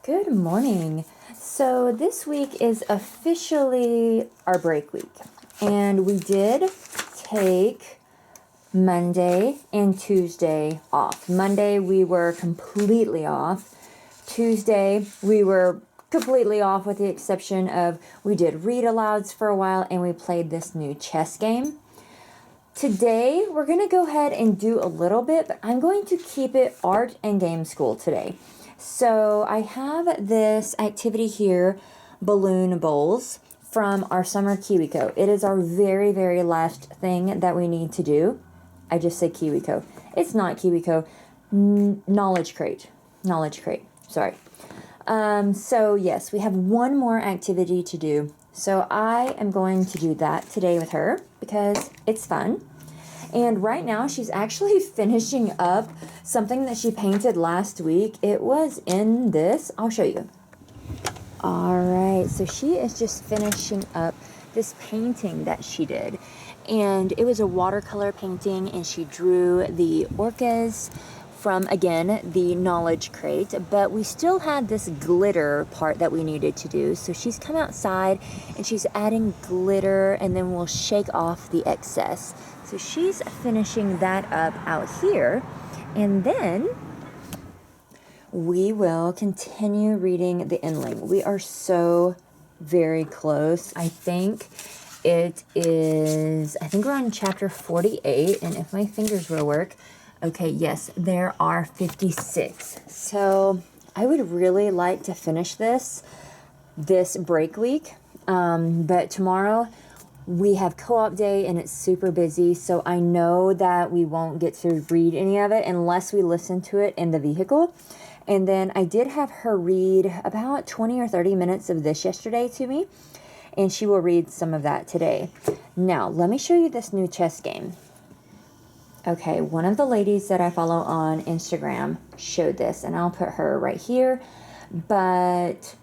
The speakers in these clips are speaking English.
Good morning. So this week is officially our break week, and we did take Monday and Tuesday off. Monday we were completely off. Tuesday we were completely off with the exception of we did read alouds for a while and we played this new chess game. Today we're going to go ahead and do a little bit, but I'm going to keep it art and game school today. So I have this activity here, balloon bowls, from our summer KiwiCo. It is our very, very last thing that we need to do. I just said KiwiCo. It's not KiwiCo. Knowledge Crate. Knowledge Crate. Sorry. So yes, we have one more activity to do. So I am going to do that today with her because it's fun. And right now she's actually finishing up something that she painted last week. It was in this. I'll show you. All right. So she is just finishing up this painting that she did. And it was a watercolor painting, and she drew the orcas from, again, the Knowledge Crate, but we still had this glitter part that we needed to do. So she's come outside and she's adding glitter, and then we'll shake off the excess. So she's finishing that up out here, and then we will continue reading the endling. We are so very close. I think we're on chapter 48, and if my fingers will work, okay, yes, there are 56. So I would really like to finish this break week, but tomorrow we have co-op day and it's super busy, so I know that we won't get to read any of it unless we listen to it in the vehicle. And then I did have her read about 20 or 30 minutes of this yesterday to me, and she will read some of that today. Now, let me show you this new chess game. Okay, one of the ladies that I follow on Instagram showed this, and I'll put her right here. But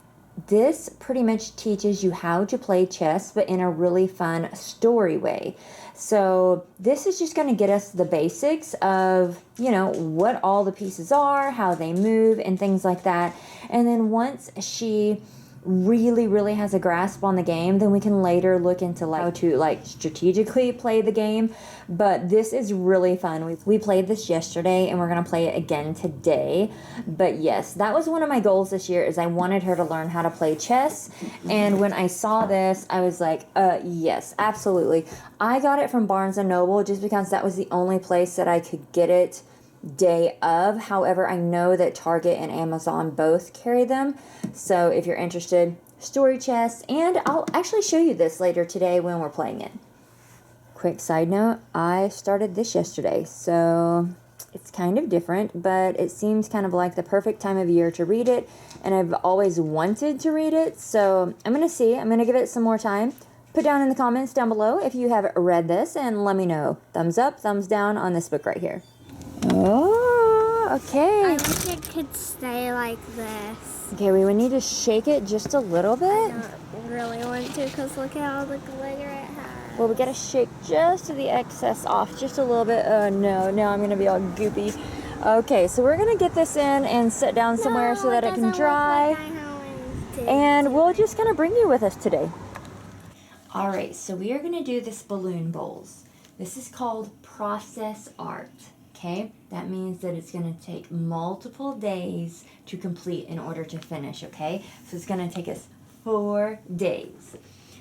this pretty much teaches you how to play chess, but in a really fun story way. So this is just going to get us the basics of, what all the pieces are, how they move, and things like that. And then once she really, really has a grasp on the game, then we can later look into how to strategically play the game. But this is really fun. We played this yesterday, and we're going to play it again today. But yes, that was one of my goals this year, is I wanted her to learn how to play chess. And when I saw this, I was like, yes, absolutely. I got it from Barnes & Noble just because that was the only place that I could get it day of. However, I know that Target and Amazon both carry them. So if you're interested, story chess, and I'll actually show you this later today when we're playing it. Quick side note, I started this yesterday, so it's kind of different, but it seems kind of like the perfect time of year to read it, and I've always wanted to read it, so I'm going to give it some more time. Put down in the comments down below if you have read this, and let me know. Thumbs up, thumbs down on this book right here. Oh, okay. I wish it could stay like this. Okay, we would need to shake it just a little bit. I don't really want to, because look at all the glitter it has. Well, we gotta shake just the excess off, just a little bit. Oh no, now I'm gonna be all goopy. Okay, so we're gonna get this in and sit down somewhere so that it can dry. And we'll just kind of bring you with us today. All right, so we are gonna do this balloon bowls. This is called process art. Okay, that means that it's going to take multiple days to complete in order to finish, okay? So it's going to take us 4 days.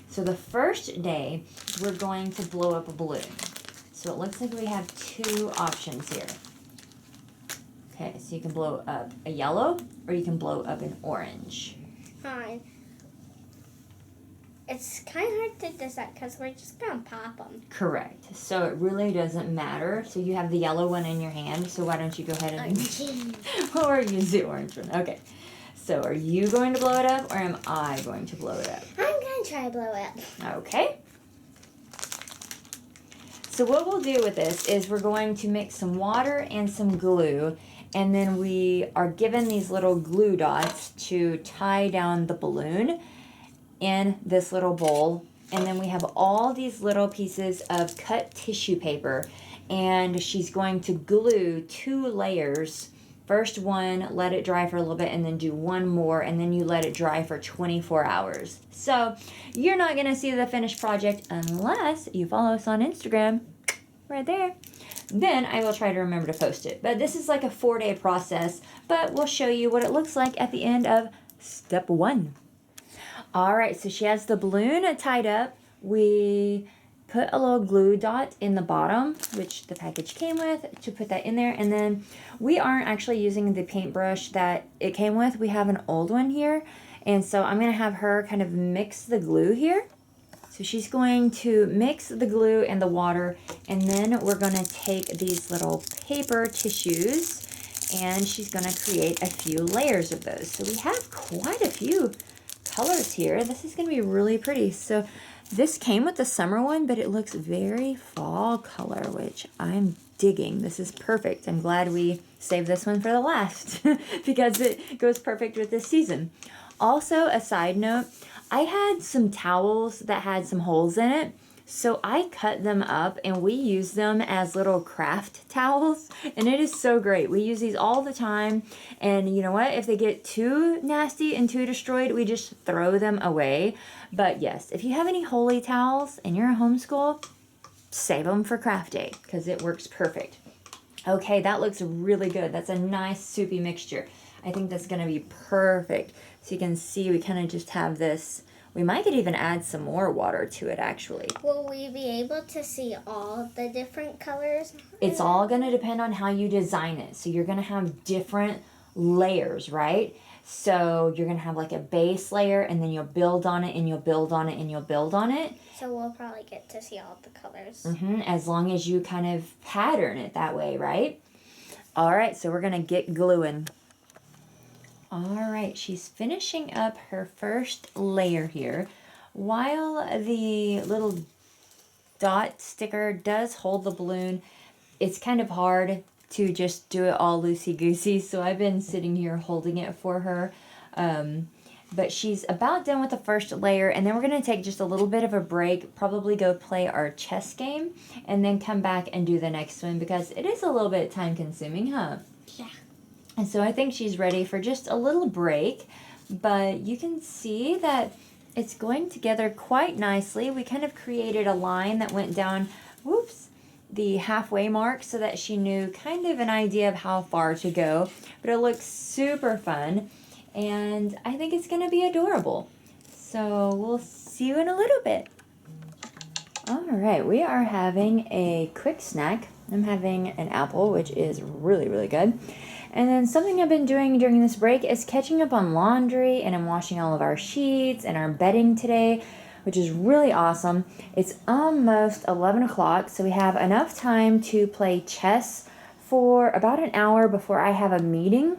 So the first day, we're going to blow up a balloon. So it looks like we have 2 options here. Okay, so you can blow up a yellow or you can blow up an orange. Fine. It's kind of hard to decide because we're just going to pop them. Correct. So it really doesn't matter. So you have the yellow one in your hand. So why don't you go ahead and or use the orange one. Okay. So are you going to blow it up or am I going to blow it up? I'm going to try to blow it up. Okay. So what we'll do with this is we're going to mix some water and some glue. And then we are given these little glue dots to tie down the balloon in this little bowl, and then we have all these little pieces of cut tissue paper, and she's going to glue 2 layers First one, let it dry for a little bit, and then do one more, and then you let it dry for 24 hours. So you're not going to see the finished project unless you follow us on Instagram, right there. Then I will try to remember to post it. But this is like a 4-day process, but we'll show you what it looks like at the end of step 1. All right, so she has the balloon tied up. We put a little glue dot in the bottom, which the package came with, to put that in there. And then we aren't actually using the paintbrush that it came with. We have an old one here. And so I'm going to have her kind of mix the glue here. So she's going to mix the glue and the water, and then we're going to take these little paper tissues, and she's going to create a few layers of those. So we have quite a few colors here. This is going to be really pretty. So this came with the summer one, but it looks very fall color, which I'm digging. This is perfect. I'm glad we saved this one for the last because it goes perfect with this season. Also, a side note, I had some towels that had some holes in it, so I cut them up and we use them as little craft towels, and it is so great. We use these all the time, and you know what? If they get too nasty and too destroyed, we just throw them away. But yes, if you have any holy towels and you're a homeschool, save them for craft day because it works perfect. Okay, that looks really good. That's a nice soupy mixture. I think that's going to be perfect. So you can see we kind of just have this. We might could even add some more water to it, actually. Will we be able to see all the different colors? It's all going to depend on how you design it. So you're going to have different layers, right? So you're going to have like a base layer, and then you'll build on it, and you'll build on it, and you'll build on it. So we'll probably get to see all the colors. As long as you kind of pattern it that way, right? All right, so we're going to get gluing. All right, she's finishing up her first layer here. While the little dot sticker does hold the balloon, it's kind of hard to just do it all loosey-goosey, so I've been sitting here holding it for her. But she's about done with the first layer, and then we're going to take just a little bit of a break, probably go play our chess game, and then come back and do the next one because it is a little bit time-consuming, huh? Yeah. And so I think she's ready for just a little break, but you can see that it's going together quite nicely. We kind of created a line that went down, the halfway mark so that she knew kind of an idea of how far to go, but it looks super fun, and I think it's going to be adorable. So we'll see you in a little bit. All right, we are having a quick snack. I'm having an apple, which is really, really good. And then something I've been doing during this break is catching up on laundry, and I'm washing all of our sheets and our bedding today, which is really awesome. It's almost 11 o'clock, so we have enough time to play chess for about an hour before I have a meeting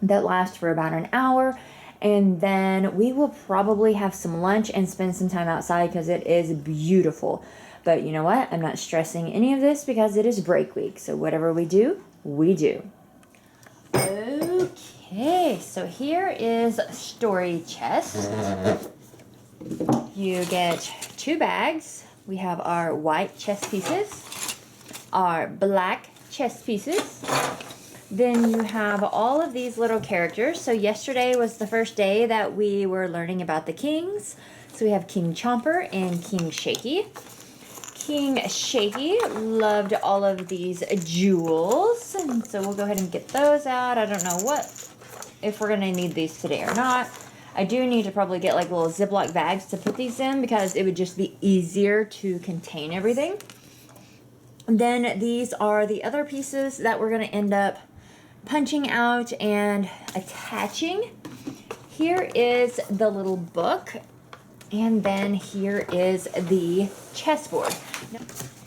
that lasts for about an hour. And then we will probably have some lunch and spend some time outside because it is beautiful. But you know what? I'm not stressing any of this because it is break week. So whatever we do, we do. Okay, so here is story chess. You get 2 bags. We have our white chess pieces, our black chess pieces. Then you have all of these little characters. So yesterday was the first day that we were learning about the kings. So we have King Chomper and King Shaky. King Shaky loved all of these jewels, and so we'll go ahead and get those out. I don't know if we're going to need these today or not. I do need to probably get like little Ziploc bags to put these in because it would just be easier to contain everything. And then these are the other pieces that we're going to end up punching out and attaching. Here is the little book. And then here is the chessboard.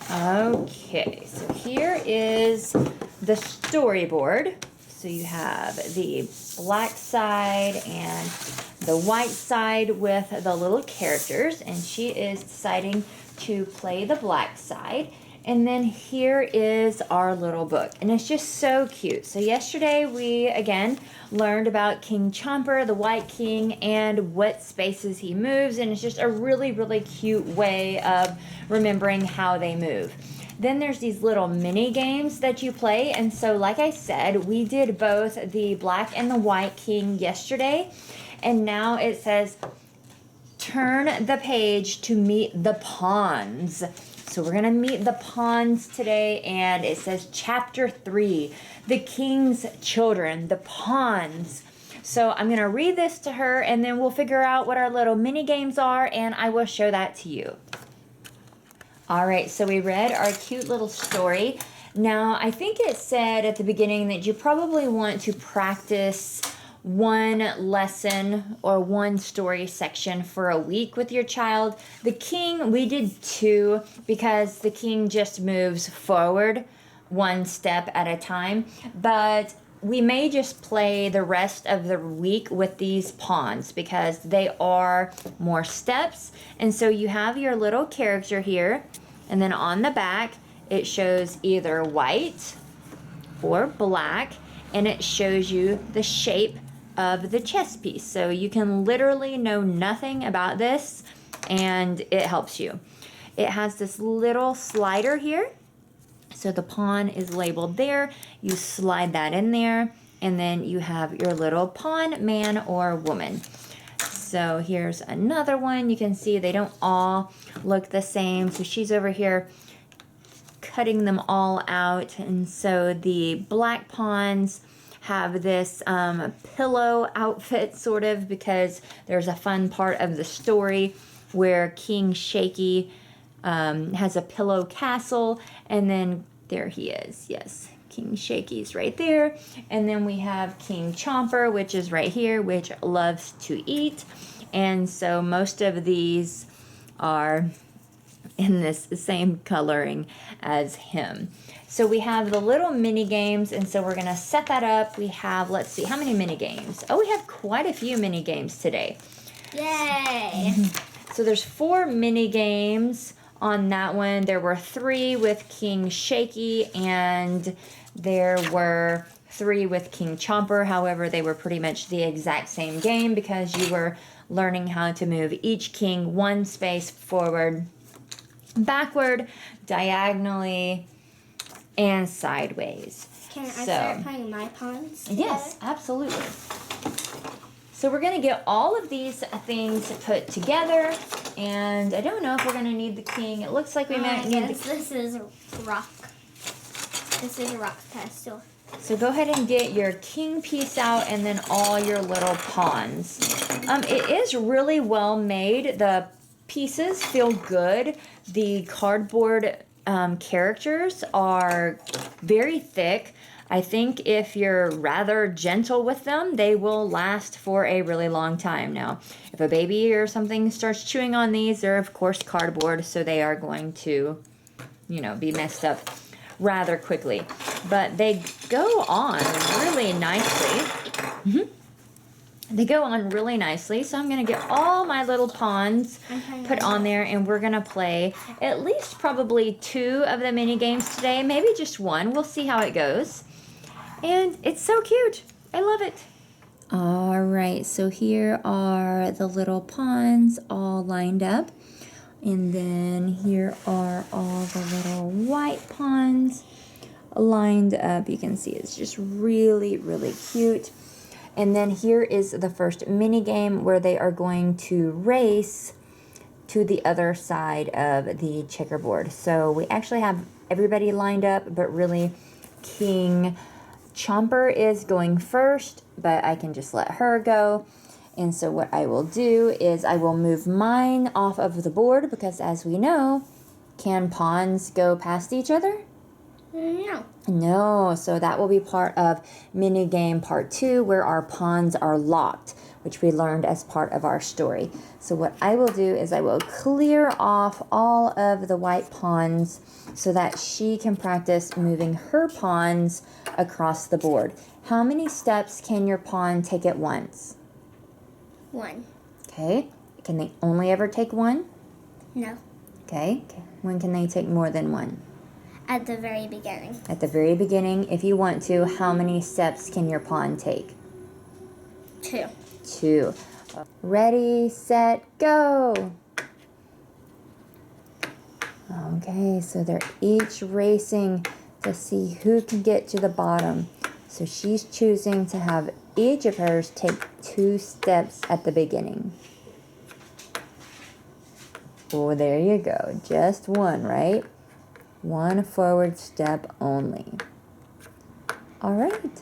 Okay, so here is the storyboard. So you have the black side and the white side with the little characters. And she is deciding to play the black side. And then here is our little book, and it's just so cute. So yesterday we, again, learned about King Chomper, the White King, and what spaces he moves, and it's just a really, really cute way of remembering how they move. Then there's these little mini games that you play. And so, like I said, we did both the black and the white king yesterday. And now it says, turn the page to meet the pawns. So we're going to meet the pawns today. And it says chapter 3, the king's children, the pawns. So I'm going to read this to her, and then we'll figure out what our little mini games are, and I will show that to you. All right, so we read our cute little story. Now, I think it said at the beginning that you probably want to practice one lesson or one story section for a week with your child. The king, we did 2 because the king just moves forward one step at a time. But we may just play the rest of the week with these pawns because they are more steps. And so you have your little character here, and then on the back it shows either white or black, and it shows you the shape of the chess piece. So you can literally know nothing about this, and it helps you. It has this little slider here. So the pawn is labeled there. You slide that in there, and then you have your little pawn, man or woman. So here's another one. You can see they don't all look the same. So she's over here cutting them all out. And so the black pawns have this pillow outfit sort of, because there's a fun part of the story where King Shaky has a pillow castle, and then there he is. Yes, King Shaky's right there. And then we have King Chomper, which is right here, which loves to eat. And so most of these are in this same coloring as him. So we have the little mini games, and so we're gonna set that up. We have, let's see, how many mini games? Oh, we have quite a few mini games today. Yay! So there's 4 mini games on that one. There were 3 with King Shaky, and there were 3 with King Chomper. However, they were pretty much the exact same game because you were learning how to move each king 1 space forward, backward, diagonally, and sideways. Can I start playing my pawns together? Yes, absolutely. So we're going to get all of these things put together, and I don't know if we're going to need the king. It looks like we might need the king. This is a rock. This is a rock pestle. So go ahead and get your king piece out, and then all your little pawns. It is really well made. The pieces feel good. The cardboard characters are very thick. I think if you're rather gentle with them, they will last for a really long time. Now, if a baby or something starts chewing on these, they're of course cardboard, so they are going to, be messed up rather quickly. But they go on really nicely. They go on really nicely. So I'm going to get all my little pawns put on there, and we're going to play at least probably 2 of the mini games today, maybe just 1. We'll see how it goes. And it's so cute. I love it. All right, so here are the little pawns all lined up. And then here are all the little white pawns lined up. You can see it's just really, really cute. And then here is the first mini game where they are going to race to the other side of the checkerboard. So we actually have everybody lined up, but really King Chomper is going first, but I can just let her go. And so what I will do is I will move mine off of the board, because as we know, can pawns go past each other? No. No, so that will be part of mini game part 2, where our pawns are locked, which we learned as part of our story. So what I will do is I will clear off all of the white pawns so that she can practice moving her pawns across the board. How many steps can your pawn take at once? 1. Okay. Can they only ever take 1? No. Okay. When can they take more than 1? At the very beginning. At the very beginning, if you want to, how many steps can your pawn take? 2. 2. Ready, set, go. Okay, so they're each racing to see who can get to the bottom. So she's choosing to have each of hers take 2 steps at the beginning. Oh, there you go. Just one, right? 1 forward step only. All right.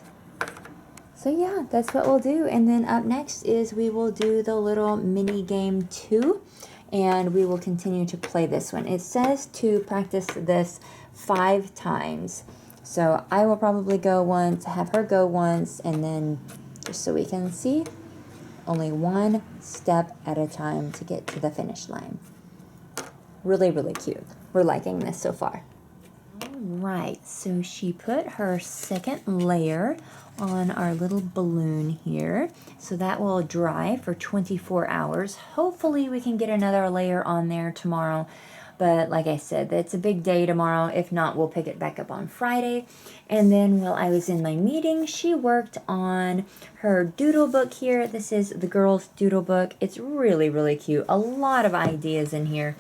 So yeah, that's what we'll do. And then up next is we will do the little mini game 2. And we will continue to play this one. It says to practice this 5 times. So I will probably go once, have her go once, and then just so we can see, only 1 step at a time to get to the finish line. Really, really cute. We're liking this so far. Right, so she put her second layer on our little balloon here. So that will dry for 24 hours. Hopefully we can get another layer on there tomorrow. But like I said, it's a big day tomorrow. If not, we'll pick it back up on Friday. And then while I was in my meeting, she worked on her doodle book here. This is the girls' doodle book. It's really, really cute. A lot of ideas in here.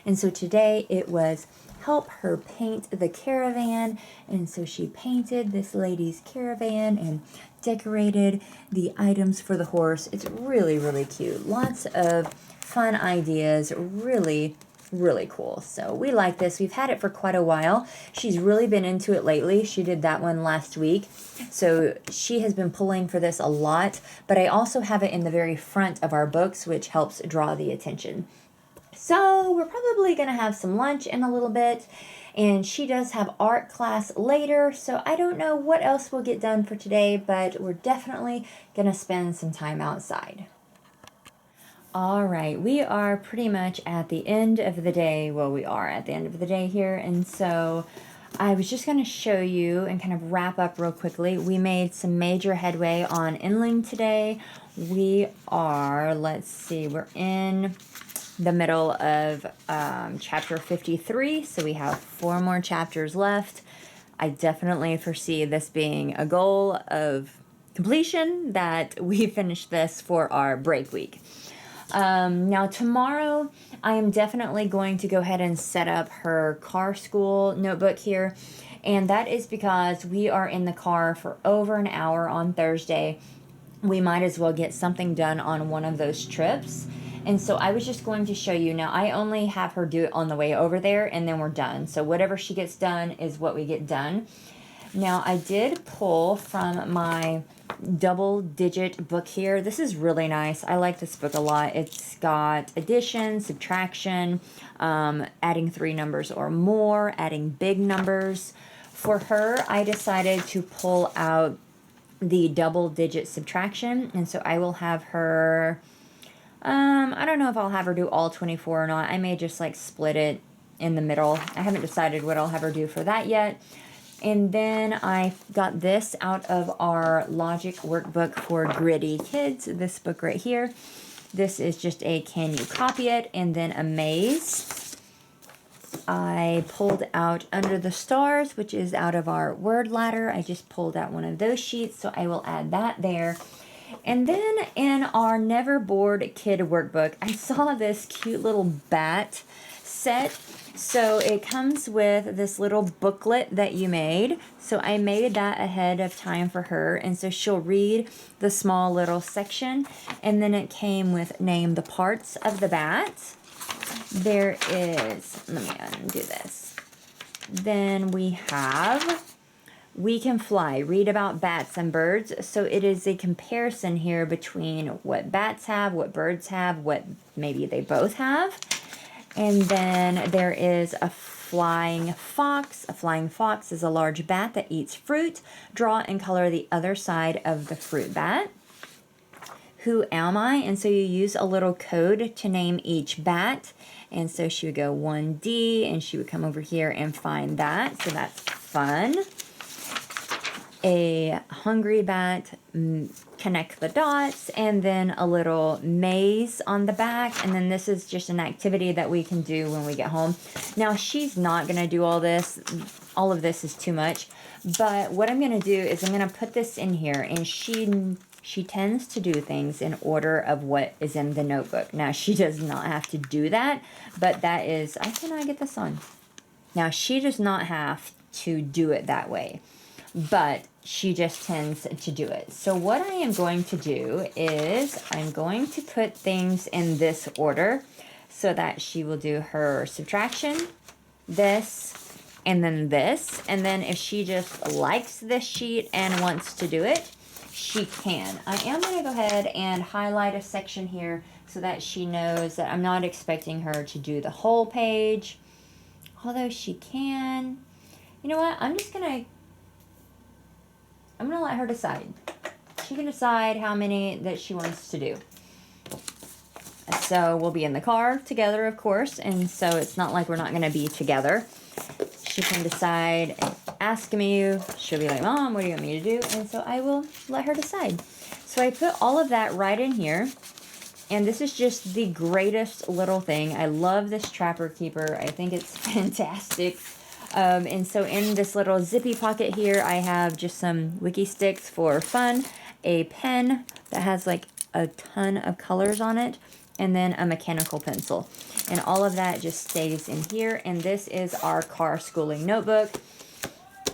And so today it was help her paint the caravan, and so she painted this lady's caravan and decorated the items for the horse. It's really, really cute. Lots of fun ideas. Really, really cool. So we like this. We've had it for quite a while. She's really been into it lately. She did that one last week. So she has been pulling for this a lot, but I also have it in the very front of our books, which helps draw the attention. So we're probably going to have some lunch in a little bit, and she does have art class later, so I don't know what else we'll get done for today, but we're definitely going to spend some time outside. All right, we are pretty much at the end of the day. Well, we are at the end of the day here, and so I was just going to show you and kind of wrap up real quickly. We made some major headway on Inling today. We are, let's see, we're in the middle of chapter 53, so we have 4 more chapters left. I definitely foresee this being a goal of completion, that we finish this for our break week. Now tomorrow I am definitely going to go ahead and set up her car school notebook here, and that is because we are in the car for over an hour on Thursday. We might as well get something done on one of those trips. And so I was just going to show you. Now, I only have her do it on the way over there, and then we're done. So whatever she gets done is what we get done. Now, I did pull from my double-digit book here. This is really nice. I like this book a lot. It's got addition, subtraction, adding 3 numbers or more, adding big numbers. For her, I decided to pull out the double-digit subtraction, and so I will have her... I don't know if I'll have her do all 24 or not. I may just like split it in the middle. I haven't decided what I'll have her do for that yet. And then I got this out of our logic workbook for gritty kids. This book right here. This is just a can you copy it, and then a maze. I pulled out Under the Stars, which is out of our word ladder. I just pulled out one of those sheets, so I will add that there. And then in our Never Bored Kid workbook, I saw this cute little bat set. So it comes with this little booklet that you made. So I made that ahead of time for her. And so she'll read the small little section. And then it came with name the parts of the bat. There is, let me undo this. Then we have... We Can Fly, read about bats and birds. So it is a comparison here between what bats have, what birds have, what maybe they both have. And then there is a flying fox. A flying fox is a large bat that eats fruit. Draw and color the other side of the fruit bat. Who am I? And so you use a little code to name each bat. And so she would go 1D, and she would come over here and find that. So that's fun. A hungry bat, connect the dots, and then a little maze on the back. And then this is just an activity that we can do when we get home. Now, she's not going to do all this. All of this is too much. But what I'm going to do is I'm going to put this in here, and she tends to do things in order of what is in the notebook. Now, she does not have to do that, but that is... I cannot get this on. Now, she does not have to do it that way, but she just tends to do it. So what I am going to do is I'm going to put things in this order so that she will do her subtraction, this, and then this. And then if she just likes this sheet and wants to do it, she can. I am going to go ahead and highlight a section here so that she knows that I'm not expecting her to do the whole page, although she can. You know what? I'm going to let her decide. She can decide how many that she wants to do. So we'll be in the car together, of course, and so it's not like we're not going to be together. She can decide, ask me, she'll be like, Mom, what do you want me to do? And so I will let her decide. So I put all of that right in here. And this is just the greatest little thing. I love this Trapper Keeper. I think it's fantastic. And so in this little zippy pocket here, I have just some wiki sticks for fun, a pen that has like a ton of colors on it, and then a mechanical pencil. And all of that just stays in here. And this is our car schooling notebook.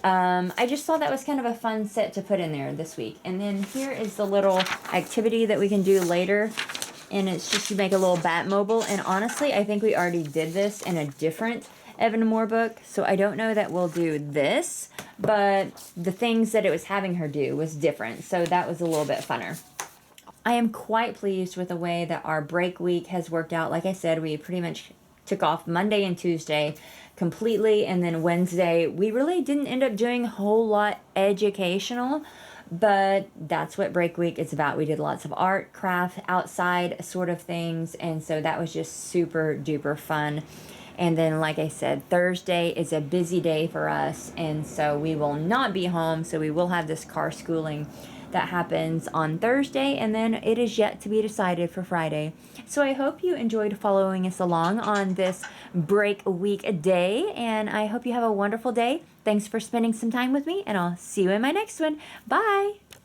I just thought that was kind of a fun set to put in there this week. And then here is the little activity that we can do later. And it's just to make a little Batmobile. And honestly, I think we already did this in a different Evan Moore book. So I don't know that we'll do this. But the things that it was having her do was different. So that was a little bit funner. I am quite pleased with the way that our break week has worked out. Like I said, we pretty much took off Monday and Tuesday completely. And then Wednesday, we really didn't end up doing a whole lot educational. But that's what break week is about. We did lots of art, craft, outside sort of things. And so that was just super duper fun. And then, like I said, Thursday is a busy day for us. And so we will not be home. So we will have this car schooling that happens on Thursday, and then it is yet to be decided for Friday. So I hope you enjoyed following us along on this break week day, and I hope you have a wonderful day. Thanks for spending some time with me, and I'll see you in my next one. Bye!